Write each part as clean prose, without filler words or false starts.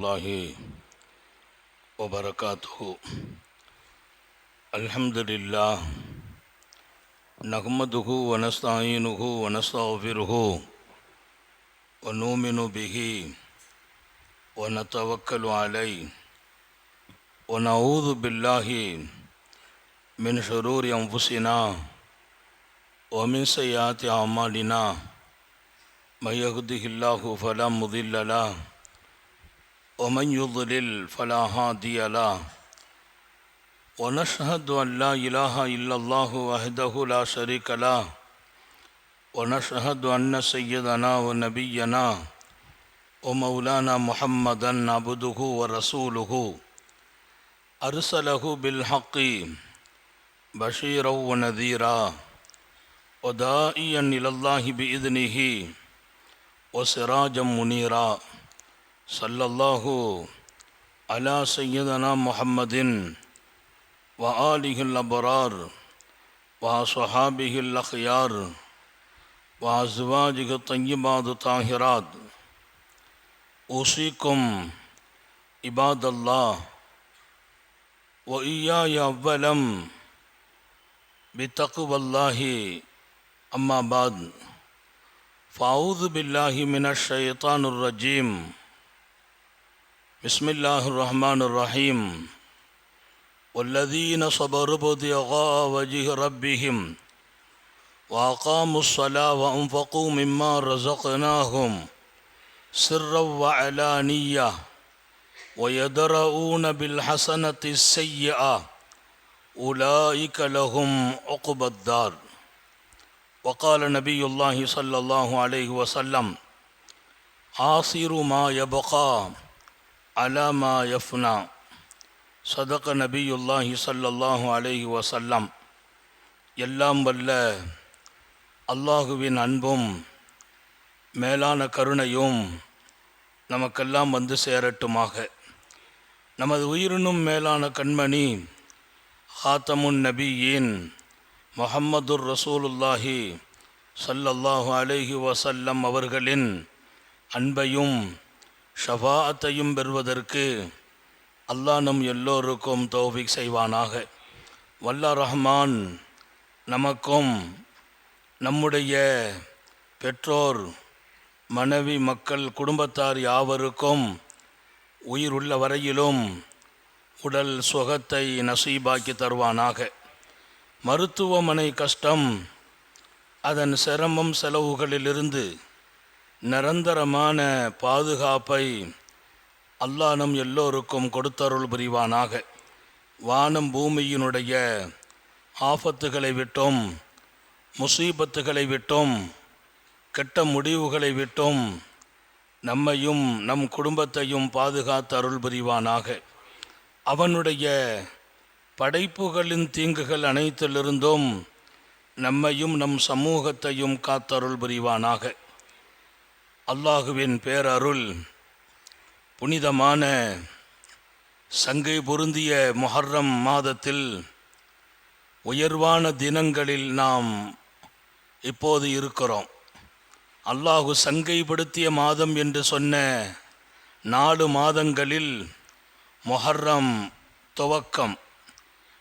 வரஹ்மத்துல்லாஹி வபரகாத்துஹு. அல்ஹம்துலில்லாஹ் நஹ்மதுஹு வ நஸ்தஈனுஹு வ நஸ்தக்ஃபிருஹு வ நூமினு பிஹி வ நதவக்கலு அலைஹி வ நஊது பில்லாஹி மின் ஷுரூரி அன்ஃபுஸினா வ மின் ஸய்யிஆத்தி அஅமாலினா மன் யஹ்திஹில்லாஹு ஃபலா முதில்ல லஹு வ மன் யுض்லில் ஃபலா ஹாதிய லஹு. ونشهد أن لا إله إلا الله وحده لا شريك له ونشهد أن سيدنا ونبينا ومولانا محمدا عبده ورسوله أرسله بالحق بشيرا ونذيرا وداعيا إلى الله بإذنه وسراجا منيرا. صلى الله على سيدنا محمد وآله الأبرار وصحابه الأخيار وأزواجه الطيبات الطاهرات. أوصيكم عباد الله وإياي أولا بتقوى الله، أما بعد فأعوذ بالله من الشيطان الرجيم. بسم الله الرحمن الرحيم. والذين صبروا ابتغاء وجه ربهم وأقاموا الصلاة وأنفقوا مما رزقناهم سرا وعلانية ويدرؤون بالحسنة السيئة أولئك لهم عقبى الدار. وقال نبي الله صلى الله عليه وسلم: آخر ما يبقى على ما يفنى. சதக நபியுல்லாஹி ஸல்லல்லாஹு அலைஹி வஸல்லம். எல்லாம் வல்ல அல்லாஹுவின் அன்பும் மேலான கருணையும் நமக்கெல்லாம் வந்து சேரட்டுமாக. நமது உயிரினும் மேலான கண்மணி ஹாத்தமுன் நபியின் முஹம்மதுர் ரசூலுல்லாஹி ஸல்லல்லாஹு அலைஹி வஸல்லம் அவர்களின் அன்பையும் ஷஃபாஅத்தையும் பெறுவதற்கு அல்லாஹ் நம் எல்லோருக்கும் தௌஃபீக் செய்வானாக. வல்ல ரஹ்மான் நமக்கும் நம்முடைய பெற்றோர், மனைவி, மக்கள், குடும்பத்தார் யாவருக்கும் உயிர் உள்ள வரையிலும் உடல் சுகத்தை நசீபாக்கி தருவானாக. மருத்துவமனை கஷ்டம், அதன் சிரமம், செலவுகளிலிருந்து நிரந்தரமான பாதுகாப்பை அல்லாஹ் நம் எல்லோருக்கும் கொடுத்தருள் புரிவானாக. வானம் பூமியினுடைய ஆபத்துகளை விட்டும், முசீபத்துகளை விட்டும், கெட்ட முடிவுகளை விட்டும் நம்மையும் நம் குடும்பத்தையும் பாதுகாத்து அருள் புரிவானாக. அவனுடைய படைப்புகளின் தீங்குகள் அனைத்திலிருந்தும் நம்மையும் நம் சமூகத்தையும் காத்தருள் புரிவானாக. அல்லாஹுவின் பேரருள் புனிதமான சங்கை பொருந்திய முஹர்ரம் மாதத்தில் உயர்வான தினங்களில் நாம் இப்போது இருக்கிறோம். அல்லாஹு சங்கைப்படுத்திய மாதம் என்று சொன்ன 4 மாதங்களில் முஹர்ரம் துவக்கம்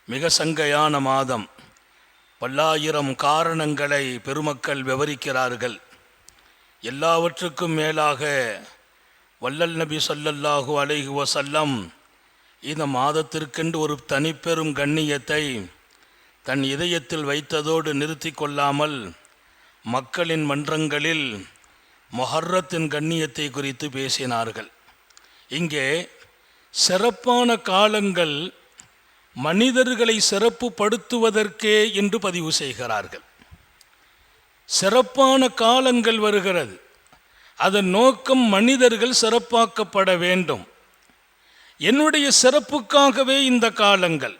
மிக சங்கையான மாதம். பல்லாயிரம் காரணங்களை பெருமக்கள் விவரிக்கிறார்கள். எல்லாவற்றுக்கும் மேலாக வல்லல் நபி ஸல்லல்லாஹு அலைஹி வஸல்லம் இந்த மாதத்திற்கென்று ஒரு தனிப்பெரும் கண்ணியத்தை தன் இதயத்தில் வைத்ததோடு நிறுத்தி கொள்ளாமல் மக்களின் மன்றங்களில் முஹர்ரத்தின் கண்ணியத்தை குறித்து பேசினார்கள். இங்கே சிறப்பான காலங்கள் மனிதர்களை சிறப்புப்படுத்துவதற்கே என்று பதிவு செய்கிறார்கள். சிறப்பான காலங்கள் வருகிறது, அதன் நோக்கம் மனிதர்கள் சிறப்பாக்கப்பட வேண்டும். என்னுடைய சிறப்புக்காகவே இந்த காலங்கள்.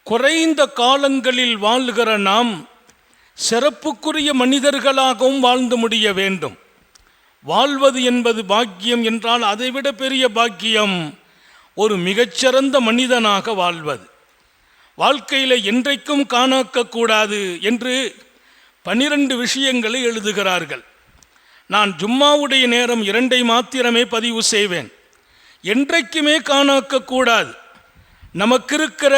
குறைந்த காலங்களில் வாழ்கிற நாம் சிறப்புக்குரிய மனிதர்களாகவும் வாழ்ந்து முடிய வேண்டும். வாழ்வது என்பது பாக்கியம் என்றால் அதைவிட பெரிய பாக்கியம் ஒரு மிகச்சிறந்த மனிதனாக வாழ்வது. வாழ்க்கையில் என்றைக்கும் காணாக்கக்கூடாது என்று 12 விஷயங்களை எழுதுகிறார்கள். நான் ஜும்மாவுடைய நேரம் 2 மாத்திரமே பதிவு செய்வேன். என்றைக்குமே காணாக்கக்கூடாது. நமக்கு இருக்கிற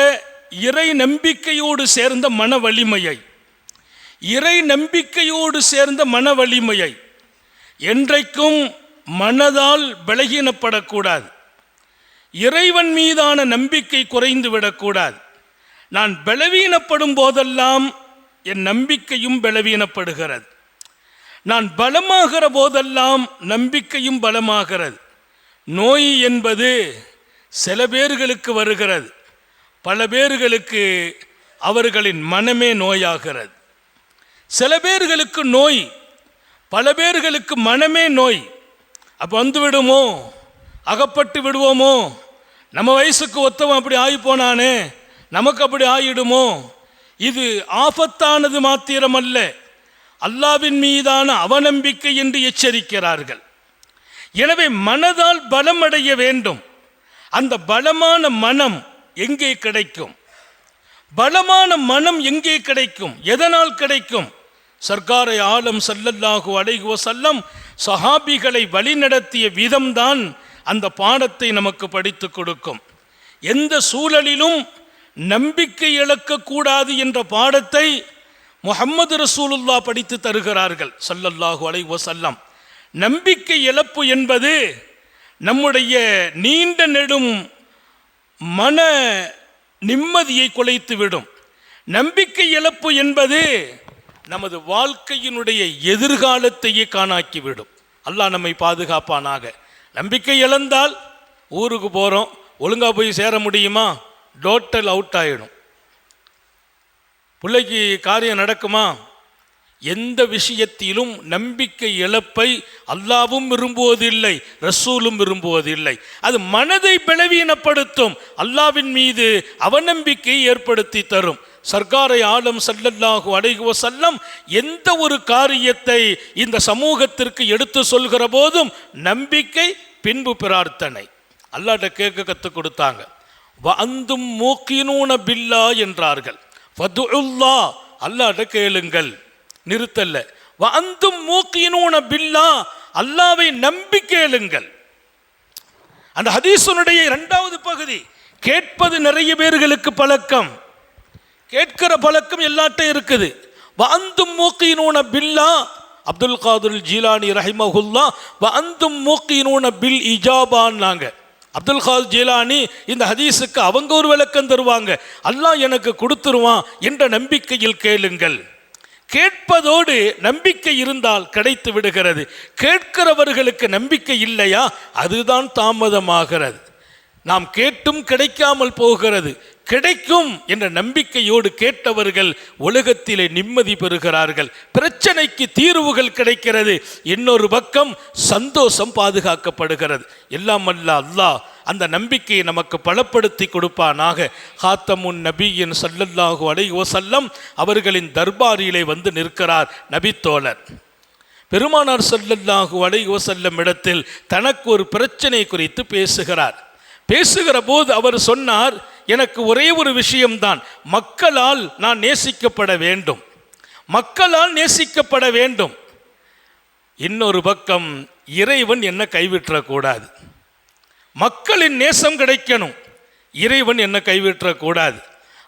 இறை நம்பிக்கையோடு சேர்ந்த மன வலிமையை, இறை நம்பிக்கையோடு சேர்ந்த மன வலிமையை என்றைக்கும் மனதால் பலகீனப்படக்கூடாது. இறைவன் மீதான நம்பிக்கை குறைந்து விடக்கூடாது. நான் பலவீனப்படும் போதெல்லாம் என் நம்பிக்கையும் பலவீனப்படுகிறது. நான் பலமாகிற போதெல்லாம் நம்பிக்கையும் பலமாகிறது. நோய் என்பது சில பேர்களுக்கு வருகிறது, பல பேர்களுக்கு அவர்களின் மனமே நோயாகிறது. சில பேர்களுக்கு நோய், பல பேர்களுக்கு மனமே நோய். அப்போ வந்து விடுமோ, அகப்பட்டு விடுவோமோ, நம்ம வயசுக்கு ஒத்தவன் அப்படி ஆகி போனானே, நமக்கு அப்படி ஆகிடுமோ. இது ஆபத்தானது மாத்திரமல்ல, அல்லாவின் மீதான அவநம்பிக்கை என்று எச்சரிக்கிறார்கள். எனவே மனதால் பலம் அடைய வேண்டும். அந்த பலமான மனம் எங்கே கிடைக்கும்? பலமான மனம் எங்கே கிடைக்கும்? எதனால் கிடைக்கும்? சர்க்காரை ஆலம் ஸல்லல்லாஹு அலைஹி வஸல்லம் சஹாபிகளை வழிநடத்திய விதம்தான் அந்த பாடத்தை நமக்கு படித்து கொடுக்கும். எந்த சூழலிலும் நம்பிக்கை இழக்கக்கூடாது என்ற பாடத்தை முஹம்மது ரசூலுல்லாஹ் படித்து தருகிறார்கள் ஸல்லல்லாஹு அலைஹி வஸல்லம். நம்பிக்கை இழப்பு என்பது நம்முடைய நீண்ட நெடும் மன நிம்மதியை குலைத்துவிடும். நம்பிக்கை இழப்பு என்பது நமது வாழ்க்கையினுடைய எதிர்காலத்தையே காணாக்கிவிடும். அல்லாஹ் நம்மை பாதுகாப்பானாக. நம்பிக்கை இழந்தால் ஊருக்கு போகிறோம், ஒழுங்காக போய் சேர முடியுமா? டோட்டல் அவுட் ஆகிடும். பிள்ளைக்கு காரியம் நடக்குமா? எந்த விஷயத்திலும் நம்பிக்கை இழப்பை அல்லாவும் விரும்புவதில்லை, ரசூலும் விரும்புவதில்லை. அது மனதை பலவீனப்படுத்தும், அல்லாவின் மீது அவநம்பிக்கை ஏற்படுத்தி தரும். சர்க்காரை ஆலம் ஸல்லல்லாஹு அலைஹி வஸல்லம் எந்த ஒரு காரியத்தை இந்த சமூகத்திற்கு எடுத்து சொல்கிற போதும் நம்பிக்கை பின்பு பிரார்த்தனை. அல்லாஹ்ட்ட கேட்க கற்றுக் கொடுத்தாங்க. வஅந்தும் மூக்கினூன பில்லா என்றார்கள். ஃபதுல்லாஹ், அல்லாஹ்ட்ட கேளுங்கள். நிறுத்தல்ல, வஅந்தும் மூக்கினூன பில்லா, அல்லாஹ்வை நம்பி கேளுங்கள். அந்த ஹதீஸுடைய இரண்டாவது பகுதி, கேட்பது நிறைய பேர்களுக்கு பழக்கம், கேட்கிற பழக்கம் எல்லாட்டும் இருக்குது. வஅந்தும் மூக்கினூன பில்லா, அப்துல் காதிர் ஜீலானி ரஹிமஹுல்லா வஅந்தும் மூக்கினூன பில் இஜாபான்னாங்க. அப்துல் காதிர் ஜீலானி இந்த ஹதீஸுக்கு அவங்க ஒரு விளக்கம் தருவாங்க. அல்லாஹ் எனக்கு கொடுத்துருவான் என்ற நம்பிக்கையில் கேளுங்கள். கேட்பதோடு நம்பிக்கை இருந்தால் கிடைத்து விடுகிறது. கேட்கிறவர்களுக்கு நம்பிக்கை இல்லையா, அதுதான் தாமதமாகிறது. நாம் கேட்டும் கிடைக்காமல் போகிறது. கிடைக்கும் என்ற நம்பிக்கையோடு கேட்டவர்கள் உலகத்திலே நிம்மதி பெறுகிறார்கள். பிரச்சனைக்கு தீர்வுகள் கிடைக்கிறது. இன்னொரு பக்கம் சந்தோஷம் பாதுகாக்கப்படுகிறது. எல்லாம் அல்ல அல்லாஹ் அந்த நம்பிக்கையை நமக்கு பலப்படுத்தி கொடுப்பானாக. ஹாத்தமுன் நபியின் ஸல்லல்லாஹு அலைஹி வஸல்லம் அவர்களின் தர்பாரிலே வந்து நிற்கிறார் நபித்தோழர். பெருமானார் ஸல்லல்லாஹு அலைஹி வஸல்லம் இடத்தில் தனக்கு ஒரு பிரச்சனை குறித்து பேசுகிற போது அவர் சொன்னார், எனக்கு ஒரே ஒரு விஷயம்தான், மக்களால் நான் நேசிக்கப்பட வேண்டும், மக்களால் நேசிக்கப்பட வேண்டும். இன்னொரு பக்கம் இறைவன் என்ன கைவிட்டக்கூடாது, மக்களின் நேசம் கிடைக்கணும், இறைவன் என்ன கைவிட்டக்கூடாது,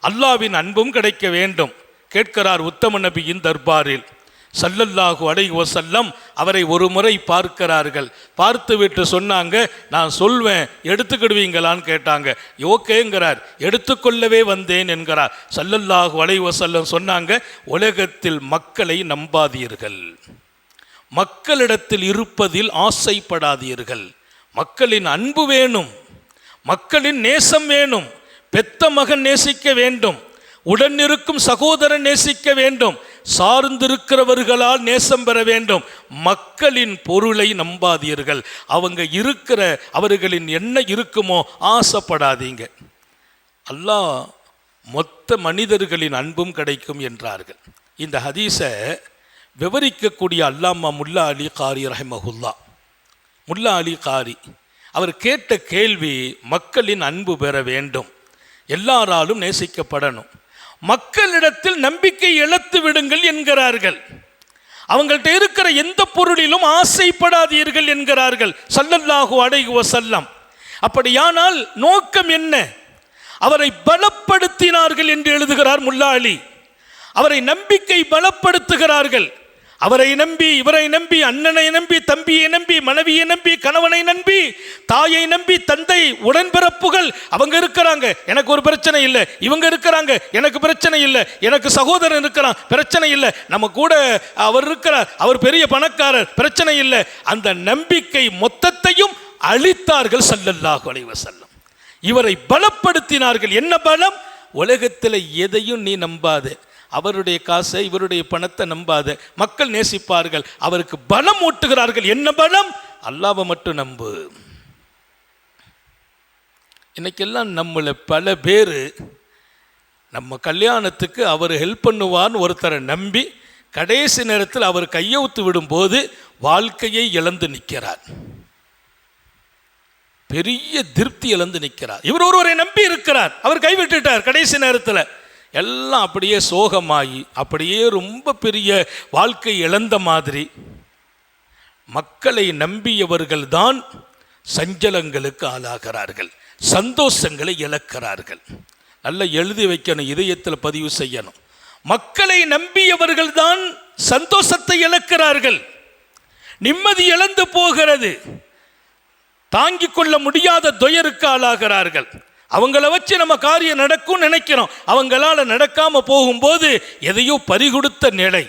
அல்லாவின் அன்பும் கிடைக்க வேண்டும். கேட்கிறார் உத்தம நபியின் தர்பாரில். ஸல்லல்லாஹு அலைஹி வஸல்லம் அவரை ஒரு முறை பார்க்கிறார்கள். பார்த்து விட்டு சொன்னாங்க, நான் சொல்வேன் எடுத்துக்கிடுவீங்களான்னு கேட்டாங்க. ஓகேங்கிறார். எடுத்துக்கொள்ளவே வந்தேன் என்கிறார். ஸல்லல்லாஹு அலைஹி வஸல்லம் சொன்னாங்க, உலகத்தில் மக்களை நம்பாதீர்கள், மக்களிடத்தில் இருப்பதில் ஆசைப்படாதீர்கள். மக்களின் அன்பு வேணும், மக்களின் நேசம் வேணும். பெத்த மகன் நேசிக்க வேண்டும், உடன் இருக்கும் சகோதரன் நேசிக்க வேண்டும், சார்ந்திருக்கிறவர்களால் நேசம் பெற வேண்டும். மக்களின் பொருளை நம்பாதீர்கள், அவங்க இருக்கிற அவர்களின் என்ன இருக்குமோ ஆசைப்படாதீங்க. அல்லாஹ் மொத்த மனிதர்களின் அன்பும் கிடைக்கும் என்றார்கள். இந்த ஹதீஸை விவரிக்கக்கூடிய அல்லாமா முல்லா அலி காரி ரஹிமஹுல்லா, முல்லா அலி காரி அவர் கேட்ட கேள்வி, மக்களின் அன்பு பெற வேண்டும், எல்லாராலும் நேசிக்கப்படணும், மக்களிடத்தில் நம்பிக்கை இழத்து விடுங்கள் என்கிறார்கள். அவங்கள்ட்ட இருக்கிற எந்த பொருளிலும் ஆசைப்படாதீர்கள் என்கிறார்கள் ஸல்லல்லாஹு அலைஹி வஸல்லம். அப்படியானால் நோக்கம் என்ன? அவரை பலப்படுத்தினார்கள் என்று எழுதுகிறார் முல்லா அலி. அவரை நம்பிக்கை பலப்படுத்துகிறார்கள். அவரை நம்பி, இவரை நம்பி, அண்ணனை நம்பி, தம்பியை நம்பி, மனைவியை நம்பி, கணவனை நம்பி, தாயை நம்பி, தந்தை, உடன்பிறப்புகள் அவங்க இருக்கிறாங்க, எனக்கு ஒரு பிரச்சனை இல்லை, இவங்க இருக்கிறாங்க, எனக்கு பிரச்சனை இல்லை, எனக்கு சகோதரன் இருக்கிறான், பிரச்சனை இல்லை, நம்ம கூட அவர் இருக்கிறார், அவர் பெரிய பணக்காரர், பிரச்சனை இல்லை. அந்த நம்பிக்கை மொத்தத்தையும் அளித்தார்கள் ஸல்லல்லாஹு அலைஹி வஸல்லம். இவரை பலப்படுத்தினார்கள். என்ன பலம்? உலகத்தில் எதையும் நீ நம்பாதே, அவருடைய காசை, இவருடைய பணத்தை நம்பாத. மக்கள் நேசிப்பார்கள், அவருக்கு பலம் ஊட்டுகிறார்கள். என்ன பலம்? அல்லாஹ்வை மட்டும் நம்பு. இன்னைக்கெல்லாம் நம்மளை பல பேர் நம்ம கல்யாணத்துக்கு அவர் ஹெல்ப் பண்ணுவான்னு ஒருத்தரை நம்பி கடைசி நேரத்தில் அவர் கையெழுத்து விடும்போது வாழ்க்கையை இழந்து நிற்கிறார், பெரிய திருப்தி இழந்து நிற்கிறார். இவர் ஒருவரை நம்பி இருக்கிறார், அவர் கைவிட்டுட்டார். கடைசி நேரத்தில் எல்லாம் அப்படியே சோகமாகி, அப்படியே ரொம்ப பெரிய வாழ்க்கை இழந்த மாதிரி. மக்களை நம்பியவர்கள் தான் சஞ்சலங்களுக்கு ஆளாகிறார்கள், சந்தோஷங்களை இழக்கிறார்கள். நல்லா எழுதி வைக்கணும், இதயத்தில் பதிவு செய்யணும். மக்களை நம்பியவர்கள் தான் சந்தோஷத்தை இழக்கிறார்கள், நிம்மதி இழந்து போகிறது, தாங்கிக் கொள்ள முடியாத துயருக்கு ஆளாகிறார்கள். அவங்கள வச்சு நம்ம காரியம் நடக்கும் நினைக்கிறோம், அவங்களால நடக்காம போகும்போது எதையோ பறிகொடுத்த நிலை.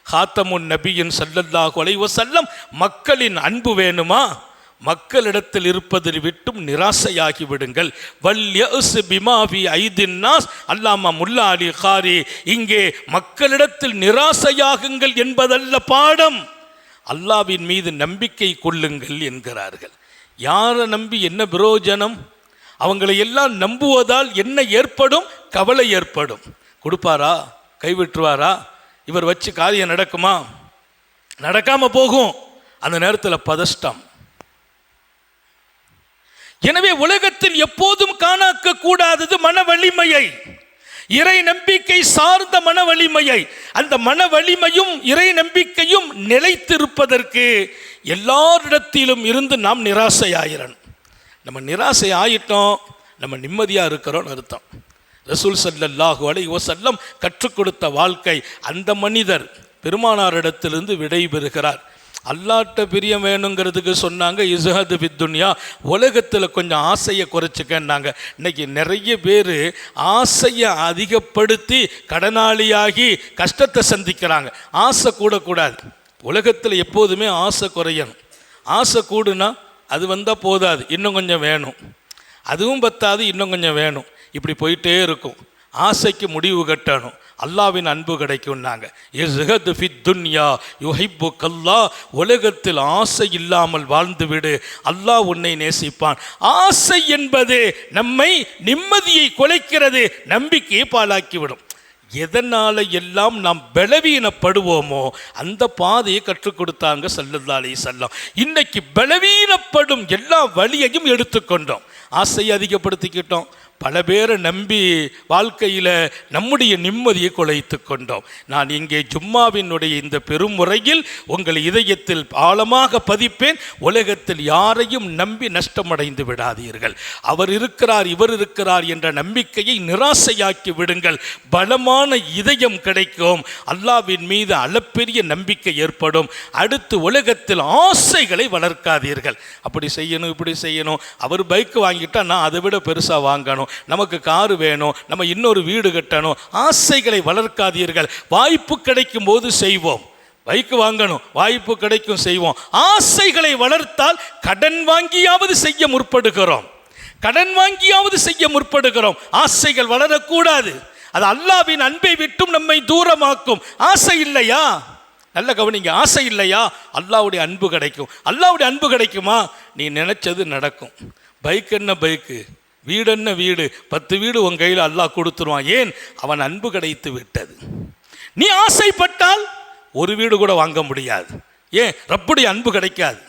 ஹாத்தமுன் நபியின் ஸல்லல்லாஹு அலைஹி வஸல்லம் மக்களின் அன்பு வேணுமா? மக்களிடத்தில் இருப்பதை விட்டும் நிராசையாகி விடுங்கள். வல்யஸ் பிமாவி ஐதின் நாஸ். அல்லாமா முல்லா அலி காரி இங்கே மக்களிடத்தில் நிராசையாகுங்கள் என்பதல்ல பாடம், அல்லாஹ்வின் மீது நம்பிக்கை கொள்ளுங்கள் என்கிறார்கள். யாரை நம்பி என்ன பிரயோஜனம்? அவங்களை எல்லாம் நம்புவதால் என்ன ஏற்படும்? கவலை ஏற்படும். கொடுப்பாரா? கைவிட்டுருவாரா? இவர் வச்சு காரியம் நடக்குமா? நடக்காம போகும். அந்த நேரத்தில் பதஷ்டம். எனவே உலகத்தில் எப்போதும் காணாக்க கூடாதது மன வலிமையை, இறை நம்பிக்கை சார்ந்த மன வலிமையை. அந்த மன வலிமையும் இறை நம்பிக்கையும் நிலைத்திருப்பதற்கு எல்லாரிடத்திலும் இருந்து நாம் நிராசையாயிரணும். நம்ம நிராசை ஆயிட்டோம், நம்ம நிம்மதியாக இருக்கிறோன்னு அர்த்தம். ரசூல் ஸல்லல்லாஹு அலைஹி வஸல்லம் கற்றுக் கொடுத்த வாழ்க்கை. அந்த மனிதர் பெருமானாரிடத்திலிருந்து விடை பெறுகிறார். அல்லாட்ட பிரியம் வேணுங்கிறதுக்கு சொன்னாங்க, இஸ்ஹது ஃபித் துன்யா, உலகத்தில் கொஞ்சம் ஆசையை குறைச்சிக்கன்னாங்க. இன்னைக்கு நிறைய பேர் ஆசையை அதிகப்படுத்தி கடனாளியாகி கஷ்டத்தை சந்திக்கிறாங்க. ஆசை கூடக்கூடாது. உலகத்தில் எப்போதுமே ஆசை குறையணும். ஆசை கூடுனா அது வந்தால் போதாது, இன்னும் கொஞ்சம் வேணும். அதுவும் பத்தாது, இன்னும் கொஞ்சம் வேணும். இப்படி போயிட்டே இருக்கும். ஆசைக்கு முடிவு கட்டணும், அல்லாவின் அன்பு கிடைக்கும்னாங்க. இஸ்ஹது ஃபித் துன்யா யுஹிப்புக்கல்லாஹ். உலகத்தில் ஆசை இல்லாமல் வாழ்ந்து விடு, அல்லாஹ் உன்னை நேசிப்பான். ஆசை என்பது நம்மை நிம்மதியை குலைக்கிறது, நம்பிக்கையை பாழாக்கிவிடும். எதனால எல்லாம் நாம் பலவீனப்படுவோமோ அந்த பாதையை கற்றுக் கொடுத்தாங்க ஸல்லல்லாஹு அலைஹி வஸல்லம். இன்னைக்கு பலவீனப்படும் எல்லா வழியையும் எடுத்துக்கொண்டோம், ஆசையை அதிகப்படுத்திக்கிட்டோம், பல பேரை நம்பி வாழ்க்கையில் நம்முடைய நிம்மதியை குலைத்து கொண்டோம். நான் இங்கே ஜும்மாவினுடைய இந்த பெருமுறையில் உங்கள் இதயத்தில் ஆழமாக பதிப்பேன், உலகத்தில் யாரையும் நம்பி நஷ்டமடைந்து விடாதீர்கள். அவர் இருக்கிறார், இவர் இருக்கிறார் என்ற நம்பிக்கையை நிராசையாக்கி விடுங்கள். பலமான இதயம் கிடைக்கும், அல்லாஹ்வின் மீது அளப்பெரிய நம்பிக்கை ஏற்படும். அடுத்து உலகத்தில் ஆசைகளை வளர்க்காதீர்கள். அப்படி செய்யணும், இப்படி செய்யணும், அவர் பைக் வாங்கிட்டா நான் அதை விட பெருசாக வாங்கணும், நமக்கு காரு வேணும், நம்ம இன்னொரு வீடு கட்டணும். ஆசைகளை வளர்க்காதீர்கள். வாய்ப்பு கிடைக்கும் போது செய்வோம். பைக் வாங்கணும், வாய்ப்பு கிடைக்கும், செய்வோம். ஆசைகளை வளர்த்தால் கடன் வாங்கியாவது செய்ய முற்படுகிறோம், கடன் வாங்கியாவது செய்ய முற்படுகிறோம். ஆசைகள் வளரக்கூடாது, அது அல்லாஹ்வின் அன்பை விட்டும் நம்மை தூரமாக்கும். ஆசை இல்லையா? நல்ல கவனிங்க, ஆசை இல்லையா? அல்லாஹ்வுடைய அன்பு கிடைக்கும். அல்லாஹ்வுடைய அன்பு கிடைக்குமா? நீ நினைச்சது நடக்கும். பைக் என்ன பைக்கு, வீடு என்ன வீடு, 10 வீடு உன் கையில் அல்லாஹ் கொடுத்துருவான். ஏன்? அவன் அன்பு கிடைத்து விட்டது. நீ ஆசைப்பட்டால் ஒரு வீடு கூட வாங்க முடியாது. ஏன்? ரப்புடைய அன்பு கிடைக்காது.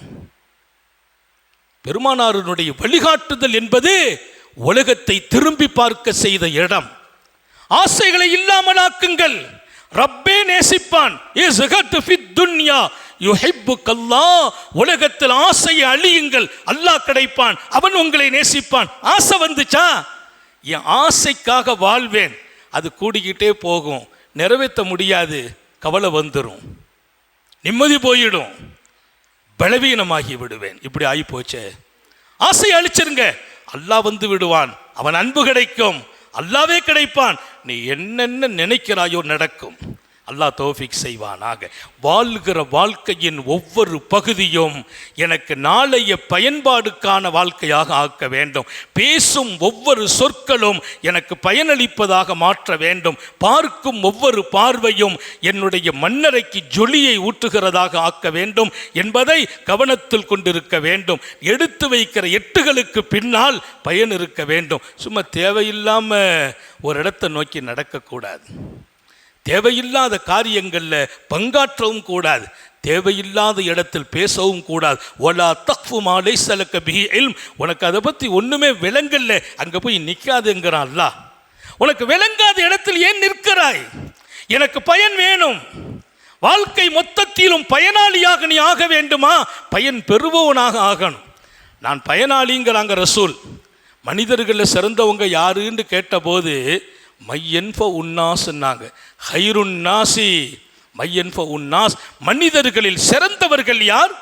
பெருமானாருடைய வழிகாட்டுதல் என்பது உலகத்தை திரும்பி பார்க்க செய்த இடம். ஆசைகளை இல்லாமலாக்குங்கள், ரப்பே நேசிப்பான். இஸ்ஹது ஃபித் துன்யா யுஹிப்புக்கல்லாஹ், உலகத்தில் ஆசையை அழியுங்கள், அல்லாஹ் கிடைப்பான், அவன் உங்களை நேசிப்பான். ஆசை வந்துச்சா, என் ஆசைக்காக வாழ்வேன், அது கூடிக்கிட்டே போகும், நிறைவேற்ற முடியாது, கவலை வந்துடும், நிம்மதி போயிடும், பலவீனமாகி விடுவேன். இப்படி ஆகி போச்சே. ஆசை அழிச்சிருங்க, அல்லாஹ் வந்து விடுவான், அவன் அன்பு கிடைக்கும், அல்லாவே கிடைப்பான், நீ என்னென்ன நினைக்கிறாயோ நடக்கும். அல்லாஹ் தௌஃபீக் செய்வானாக. வாழ்கிற வாழ்க்கையின் ஒவ்வொரு பகுதியும் எனக்கு நாளைய பயன்பாடுக்கான வாழ்க்கையாக ஆக்க வேண்டும். பேசும் ஒவ்வொரு சொற்களும் எனக்கு பயனளிப்பதாக மாற்ற வேண்டும். பார்க்கும் ஒவ்வொரு பார்வையும் என்னுடைய மண்ணறைக்கு ஜொலியை ஊற்றுகிறதாக ஆக்க வேண்டும் என்பதை கவனத்தில் கொண்டிருக்க வேண்டும். எடுத்து வைக்கிற எட்டுகளுக்கு பின்னால் பயன் இருக்க வேண்டும். சும்மா தேவையில்லாமல் ஒரு இடத்தை நோக்கி நடக்கக்கூடாது. தேவையில்லாத காரியங்களில் பங்காற்றவும் கூடாது. தேவையில்லாத இடத்தில் பேசவும் கூடாது. ஒலா தக்ஃபு மா லைஸ லக பிஹி இல்ம், உனக்கு அதை பற்றி ஒன்றுமே விளங்கல்ல, அங்கே போய் நிற்காதுங்கிறான் அல்லாஹ். உனக்கு விளங்காத இடத்தில் ஏன் நிற்கிறாய்? எனக்கு பயன் வேணும். வாழ்க்கை மொத்தத்திலும் பயனாளியாக நீ ஆக வேண்டுமா? பயன் பெறுபவனாக ஆகணும். நான் பயனாளிங்கிறாங்க ரசூல். மனிதர்களில் சிறந்தவங்க யாருன்னு கேட்டபோது மையன்ப உன்னாஸ்னாங்க. ஹைருன்னாசி மையன்ப உன்னாஸ், மனிதர்களில் சிறந்தவர்கள் யார்?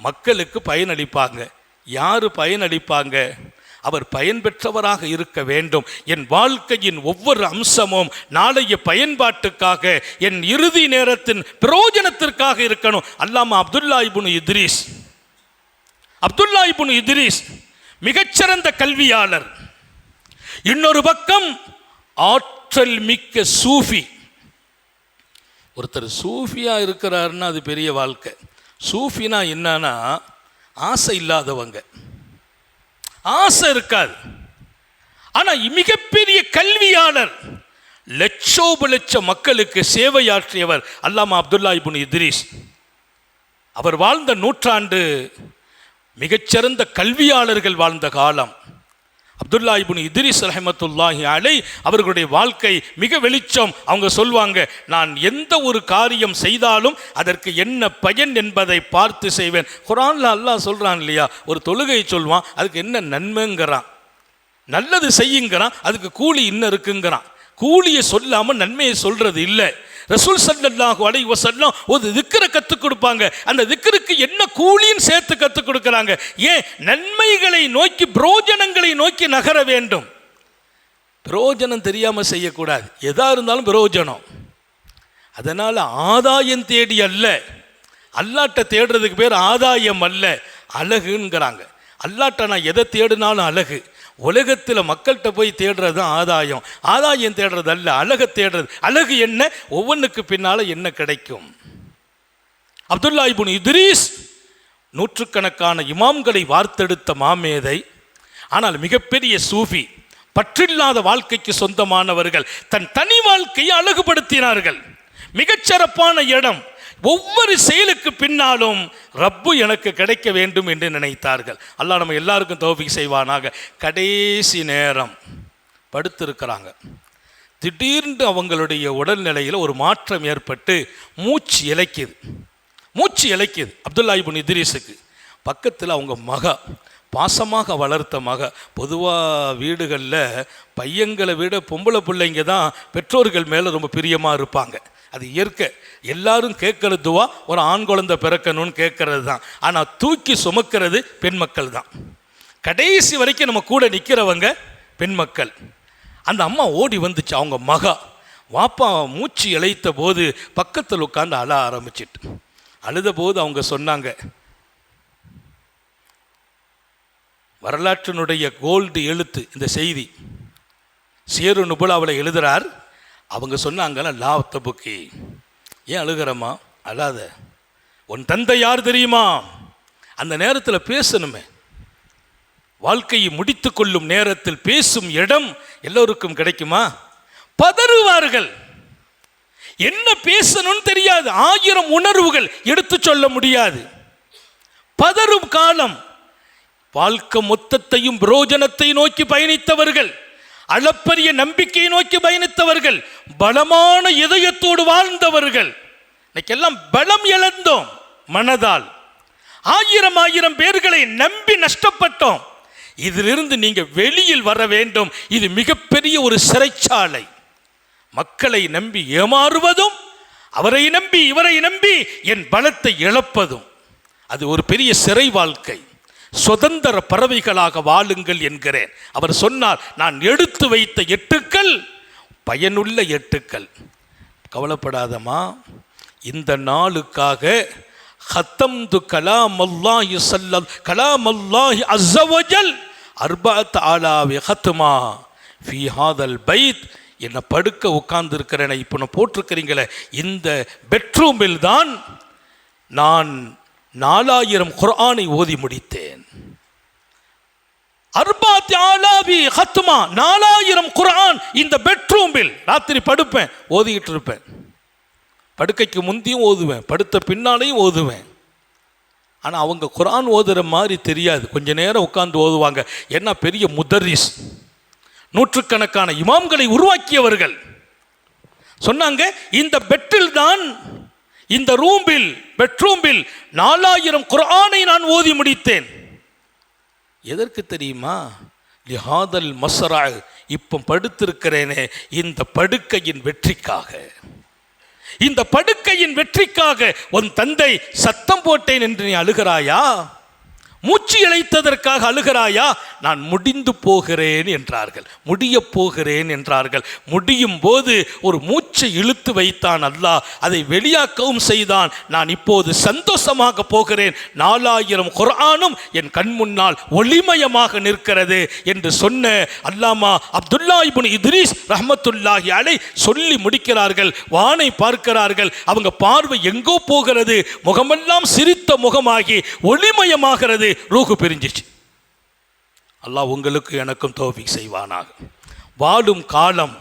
மக்களுக்கு பயனளிப்பாங்க. யார் பயனளிப்பாங்க? அவர் பயன் பெற்றவராக இருக்க வேண்டும். என் வாழ்க்கையின் ஒவ்வொரு அம்சமும் நாளைய பயன்பாட்டுக்காக, என் இறுதி நேரத்தின் பிரயோஜனத்திற்காக இருக்கணும். அல்லாமா அப்துல்லா இப்னு இத்ரீஸ் மிகச்சிறந்த கல்வியாளர். இன்னொரு பக்கம் ஆற்றல் மிக்க சூஃபி. ஒருத்தர் சூஃபியா இருக்கிறாருன்னா அது பெரிய வாழ்க்கை. சூஃபினா என்னன்னா ஆசை இல்லாதவங்க, ஆசை இருக்காது. ஆனால் மிகப்பெரிய கல்வியாளர், லட்சோப லட்ச மக்களுக்கு சேவையாற்றியவர் அல்லாமா அப்துல்லா இப்னு இத்ரீஸ். அவர் வாழ்ந்த நூற்றாண்டு மிகச்சிறந்த கல்வியாளர்கள் வாழ்ந்த காலம். அப்துல்லா இப்னு இத்ரீஸ் ரஹ்மத்துல்லாஹி அலைஹி அவர்களுடைய வாழ்க்கை மிக வெளிச்சம். அவங்க சொல்வாங்க, நான் எந்த ஒரு காரியம் செய்தாலும் அதற்கு என்ன பயன் என்பதை பார்த்து செய்வேன். குர்ஆன்ல அல்லாஹ் சொல்றான் இல்லையா, ஒரு தொழுகையை சொல்வான், அதுக்கு என்ன நன்மைங்கிறான், நல்லது செய்யுங்கிறான், அதுக்கு கூலி இன்னும் இருக்குங்கிறான். கூலியை சொல்லாமல் நன்மையை சொல்றது இல்லை. ரசூல் ஸல்லல்லாஹு அலைஹி வஸல்லம் ஒரு திக்ரை கற்றுக் கொடுப்பாங்க, அந்த திக்ருக்கு என்ன கூலின்னு சேர்த்து கற்றுக் கொடுக்குறாங்க. ஏன்? நன்மைகளை நோக்கி, பிரயோஜனங்களை நோக்கி நகர வேண்டும். பிரயோஜனம் தெரியாமல் செய்யக்கூடாது, எதா இருந்தாலும் பிரயோஜனம். அதனால் ஆதாயம் தேடி அல்ல, அல்லாட்ட தேடுறதுக்கு பேர் ஆதாயம் அல்ல, அழகுங்கிறாங்க. அல்லாட்ட நான் எதை தேடினாலும் அழகு. உலகத்தில் மக்கள்கிட்ட போய் தேடுறது தான் ஆதாயம். ஆதாயம் தேடுறது அல்ல, அழகை தேடுறது. அழகு என்ன? ஒவ்வொன்றுக்கு பின்னால் என்ன கிடைக்கும். அப்துல்லா இப்னு இத்ரீஸ் நூற்றுக்கணக்கான இமாம்களை வார்த்தெடுத்த மாமேதை, ஆனால் மிகப்பெரிய சூஃபி. பற்றில்லாத வாழ்க்கைக்கு சொந்தமானவர்கள். தன் தனி வாழ்க்கையை அழகுபடுத்தினார்கள். மிகச்சிறப்பான இடம். ஒவ்வொரு செயலுக்கு பின்னாலும் ரப்பு எனக்கு கிடைக்க வேண்டும் என்று நினைத்தார்கள். அல்லாஹ் நம்ம எல்லாருக்கும் தௌஃபீக் செய்வானாக. கடைசி நேரம் படுத்திருக்கிறாங்க. திடீர்னு அவங்களுடைய உடல்நிலையில் ஒரு மாற்றம் ஏற்பட்டு மூச்சு இழைக்குது. அப்துல்லா இப்னு இத்ரீஸுக்கு பக்கத்தில் அவங்க மக, பாசமாக வளர்த்த மக. பொதுவாக வீடுகளில் பையங்களை விட பொம்பளை பிள்ளைங்க தான் பெற்றோர்கள் மேலே ரொம்ப பிரியமாக இருப்பாங்க. அது இயற்கை. எல்லாரும் கேட்கறது துவா ஒரு ஆண் குழந்தை பிறக்கணும்னு கேட்கறது தான். ஆனால் தூக்கி சுமக்கிறது பெண் மக்கள் தான். கடைசி வரைக்கும் நம்ம கூட நிற்கிறவங்க பெண் மக்கள். அந்த அம்மா ஓடி வந்துச்சு. அவங்க மகா வாப்பா மூச்சு இழைத்த போது பக்கத்தில் உட்காந்து அழ ஆரம்பிச்சிட்டு, அழுத போது அவங்க சொன்னாங்க, வரலாற்றினுடைய கோல்டு எழுத்து இந்த செய்தி சேரு நுபுலாவில் எழுதுகிறார். அவங்க சொன்னாங்கல்ல, லாவத்த புக்கி, ஏன் அழுகிறம்மா? அழாத, உன் தந்தை யார் தெரியுமா? அந்த நேரத்தில் பேசணுமே. வாழ்க்கையை முடித்து கொள்ளும் நேரத்தில் பேசும் இடம் எல்லோருக்கும் கிடைக்குமா? பதறுவார்கள். என்ன பேசணும்னு தெரியாது. 1000 உணர்வுகள் எடுத்து சொல்ல முடியாது. பதறும் காலம். வாழ்க்கை மொத்தத்தையும் பிரயோஜனத்தை நோக்கி பயணித்தவர்கள், அளப்பரிய நம்பிக்கையை நோக்கி பயணித்தவர்கள், பலமான இதயத்தோடு வாழ்ந்தவர்கள். இன்னைக்கெல்லாம் பலம் இழந்தோம். மனதால். ஆயிரம் பேர்களை நம்பி நஷ்டப்பட்டோம். இதிலிருந்து நீங்க வெளியில் வர வேண்டும். இது மிகப்பெரிய ஒரு சிறைச்சாலை. மக்களை நம்பி ஏமாறுவதும், அவரை நம்பி இவரை நம்பி என் பலத்தை இழப்பதும், அது ஒரு பெரிய சிறை வாழ்க்கை. சுதந்திர பறவைகளாக வாழுங்கள் என்கிறேன். அவர் சொன்னார், நான் எடுத்து வைத்த எட்டுக்கள் பயனுள்ள எட்டுக்கள். கவலைப்படாதமா, இந்த நாளுக்காக ஹத்தம்து கலாமல்லாஹி கலாமல்லாஹி அஸ்ஸ வஜல் அர்பஅத் ஆலாவி ஹத்மா ஃபீ ஹாதல் பைத். என்னை படுக்க உட்கார்ந்து இருக்கிறேன், இப்போ நான் போட்டிருக்கிறீங்களே இந்த பெட்ரூமில் தான் நான் 4000 குர்ஆனை ஓதி முடித்தேன். அர்பஅத் ஆலாவி ஹத்மா, 4000 குர்ஆன் இந்த பெட்ரூமில். ராத்திரி படுப்பேன், ஓதிக்கிட்டு இருப்பேன். படுக்கைக்கு முந்தியும் ஓதுவேன், படுத்த பின்னாலையும் ஓதுவேன். ஆனால் அவங்க குர்ஆன் ஓதுற மாதிரி தெரியாது. கொஞ்ச நேரம் உட்கார்ந்து ஓதுவாங்க. என்ன பெரிய முதர்ரிஸ், நூற்றுக்கணக்கான இமாம்களை உருவாக்கியவர்கள் சொன்னாங்க, இந்த பெட்டில் தான், இந்த ரூமில் பெட்ரூமில் 4000 குர்ஆனை நான் ஓதி முடித்தேன். எதற்கு தெரியுமா? லிஹாதல் மஸ்ரா, இப்போ படுத்திருக்கிறேனே இந்த படுக்கையின் வெற்றிக்காக. இந்த படுக்கையின் வெற்றிக்காக உன் தந்தை சத்தம் போட்டேன் என்று நீ அழுகிறாயா? மூச்சு இழைத்ததற்காக அழுகிறாயா? நான் முடிந்து போகிறேன் என்றார்கள், முடிய போகிறேன் என்றார்கள். முடியும் போது ஒரு மூச்சை இழுத்து வைத்தான் அல்லாஹ், அதை வெளியாக்கவும் செய்தான். நான் இப்போது சந்தோஷமாக போகிறேன், 4000 குர்ஆனும் என் கண் முன்னால் ஒளிமயமாக நிற்கிறது என்று சொன்ன அல்லாமா அப்துல்லா இப்னு இத்ரீஸ் ரஹ்மத்துல்லாஹி அலை சொல்லி முடிக்கிறார்கள். வானை பார்க்கிறார்கள், அவங்க பார்வை எங்கோ போகிறது, முகமெல்லாம் சிரித்த முகமாகி ஒளிமயமாகிறது, ரூஹு பிரிஞ்சிச்சு. அல்லாஹ் உங்களுக்கு எனக்கும் தௌஃபீக் செய்வானாக. வாழும் காலம்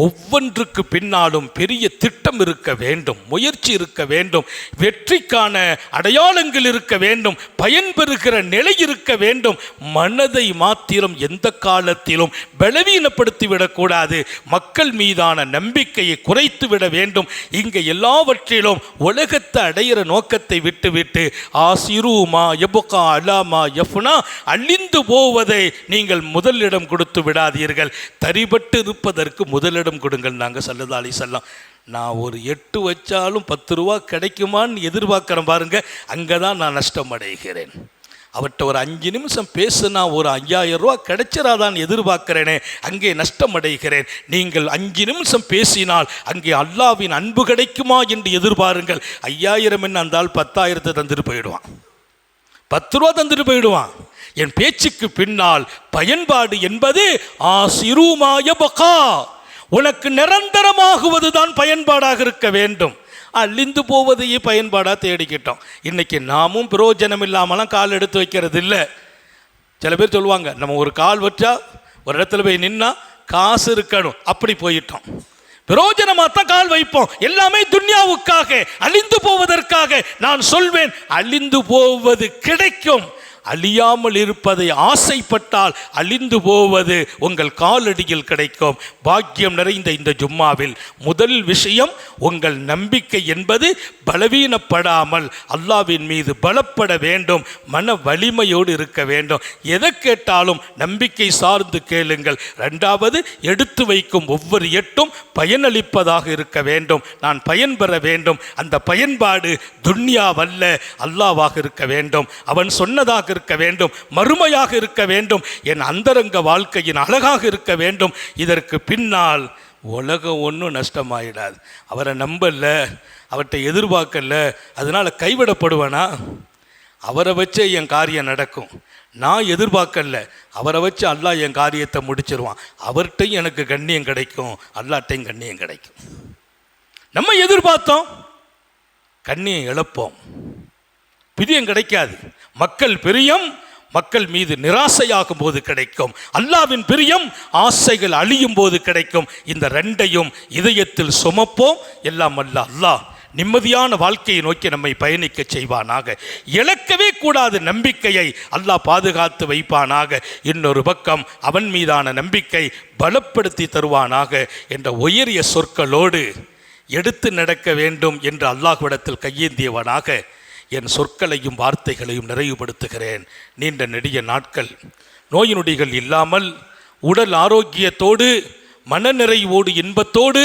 ஒவ்வொன்றுக்கு பின்னாலும் பெரிய திட்டம் இருக்க வேண்டும், முயற்சி இருக்க வேண்டும், வெற்றிக்கான அடையாளங்கள் இருக்க வேண்டும், பயன்பெறுகிற நிலை இருக்க வேண்டும். மனதை மாத்திரம் எந்த காலத்திலும் பலவீனப்படுத்தி விடக்கூடாது. மக்கள் மீதான நம்பிக்கையை குறைத்து விட வேண்டும். இங்கே எல்லாவற்றிலும் உலகத்தை அடையிற நோக்கத்தை விட்டுவிட்டு ஆசிரூமா எபுகா அலாமா எஃப்னா, அழிந்து போவதை நீங்கள் முதலிடம் கொடுத்து விடாதீர்கள். தரிபட்டு இருப்பதற்கு முதலிடம் கொடுங்கள். நாங்கள் ஸல்லல்லாஹு அலைஹி வஸல்லம், நான் ஒரு 8 வச்சாலும் 10 ரூபா கிடைக்குமான்னு எதிர்பார்க்குறேன் பாருங்க, அங்கே தான் நான் நஷ்டம் அடைகிறேன். அவர்கிட்ட ஒரு 5 நிமிஷம் பேசுனா ஒரு 5000 ரூபா கிடைச்சிடாதான் எதிர்பார்க்கிறேனே, அங்கே நஷ்டம் அடைகிறேன். நீங்கள் 5 நிமிஷம் பேசினால் அங்கே அல்லாஹ்வின் அன்பு கிடைக்குமா என்று எதிர்பாருங்கள். 5000 என்ன இருந்தால் 10,000 தந்துட்டு போயிடுவான், 10 ரூபா தந்துட்டு போயிடுவான். என் பேச்சுக்கு பின்னால் பயன்பாடு என்பது ஆசிரூமா யபகா, உனக்கு நிரந்தரமாகுவதுதான் பயன்பாடாக இருக்க வேண்டும். அழிந்து போவதையே பயன்பாடாக தேடிக்கிட்டோம். இன்னைக்கு நாமும் பிரயோஜனம் இல்லாமலாம் கால் எடுத்து வைக்கிறது இல்லை. சில பேர் சொல்லுவாங்க, நம்ம ஒரு கால் வச்சா ஒரு இடத்துல போய் நின்னா காசு இருக்கணும், அப்படி போயிட்டோம். பிரயோஜனமாக தான் கால் வைப்போம். எல்லாமே துன்யாவுக்காக, அழிந்து போவதற்காக. நான் சொல்வேன், அழிந்து போவது கிடைக்கும். அழியாமல் இருப்பதை ஆசைப்பட்டால் அழிந்து போவது உங்கள் காலடியில் கிடைக்கும். பாக்கியம் நிறைந்த இந்த ஜும்மாவில் முதல் விஷயம், உங்கள் நம்பிக்கை என்பது பலவீனப்படாமல் அல்லாஹ்வின் மீது பலப்பட வேண்டும், மன வலிமையோடு இருக்க வேண்டும். எதை கேட்டாலும் நம்பிக்கை சார்ந்து கேளுங்கள். 2வது, எடுத்து வைக்கும் ஒவ்வொரு எட்டும் பயனளிப்பதாக இருக்க வேண்டும். நான் பயன்பெற வேண்டும். அந்த பயன்பாடு துன்யாவல்ல, அல்லாஹ்வாக இருக்க வேண்டும். அவன் சொன்னதாக இருக்க வேண்டும், மறுமையாக இருக்க வேண்டும், என் அந்தரங்க வாழ்க்கையின் அழகாக இருக்க வேண்டும். இதற்கு பின்னால் உலகம் ஒன்றும் நஷ்டமாயிடாது. அவரை நம்பல, அவர்கிட்ட எதிர்பார்க்கல, அதனால் கைவிடப்படுவேனா? அவரை வச்சே என் காரியம் நடக்கும். நான் எதிர்பார்க்கல, அவரை வச்சு அல்லாஹ் என் காரியத்தை முடிச்சிருவான். அவர்கிட்டையும் எனக்கு கண்ணியம் கிடைக்கும், அல்லாஹ்ட்டையும் கண்ணியம் கிடைக்கும். நம்ம எதிர்பார்த்தோம், கண்ணியம் இழப்போம், பிரியம் கிடைக்காது. மக்கள் பிரியம் மக்கள் மீது நிராசையாகும் போது கிடைக்கும். அல்லாஹ்வின் பிரியம் ஆசைகள் அழியும் போது கிடைக்கும். இந்த 2ஐயும் இதயத்தில் சுமப்போம். எல்லாம் அல்லாஹ் நிம்மதியான வாழ்க்கையை நோக்கி நம்மை பயணிக்க செய்வானாக. இழக்கவே கூடாது நம்பிக்கையை அல்லாஹ் பாதுகாத்து வைப்பானாக. இன்னொரு பக்கம் அவன் மீதான நம்பிக்கை பலப்படுத்தி தருவானாக என்ற உயரிய சொற்களோடு எடுத்து நடக்க வேண்டும் என்று அல்லாஹ்விடத்தில் கையேந்தியவனாக என் சொற்களையும் வார்த்தைகளையும் நிறைவுபடுத்துகிறேன். நீண்ட நெடிய நாட்கள் நோய் நொடிகள் இல்லாமல் உடல் ஆரோக்கியத்தோடு மனநிறைவோடு இன்பத்தோடு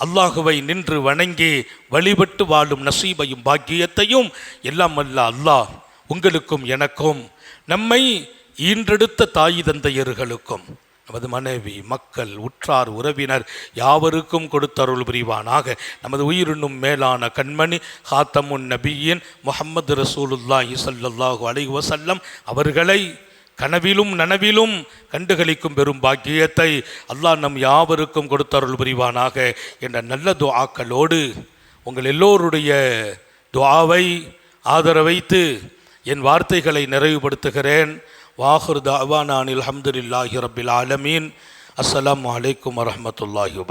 அல்லாஹுவை நின்று வணங்கி வழிபட்டு வாழும் நசீபையும் பாக்கியத்தையும் எல்லாம் வல்ல அல்லாஹ் உங்களுக்கும் எனக்கும் நம்மை ஈன்றெடுத்த தாய் தந்தையர்களுக்கும் நமது மனைவி மக்கள் உற்றார் உறவினர் யாவருக்கும் கொடுத்தருள் புரிவானாக. நமது உயிரினும் மேலான கண்மணி ஹாத்தமுன் நபியின் முஹம்மது ரசூலுல்லாஹி ஸல்லல்லாஹு அலைஹி வஸல்லம் அவர்களை கனவிலும் நனவிலும் கண்டுகளிக்கும் பெரும் பாக்கியத்தை அல்லாஹ் நம் யாவருக்கும் கொடுத்தருள் புரிவானாக என்ற நல்ல துஆக்களோடு உங்கள் எல்லோருடைய துஆவை ஆதரவைத்து என் வார்த்தைகளை நிறைவுபடுத்துகிறேன். வாஹிர் தஅவானா அனில் ஹம்துலில்லாஹி ரப்பில் ஆலமீன். அஸ்ஸலாமு அலைக்கும் வரஹ்மத்துல்லாஹி வபரகாத்துஹு.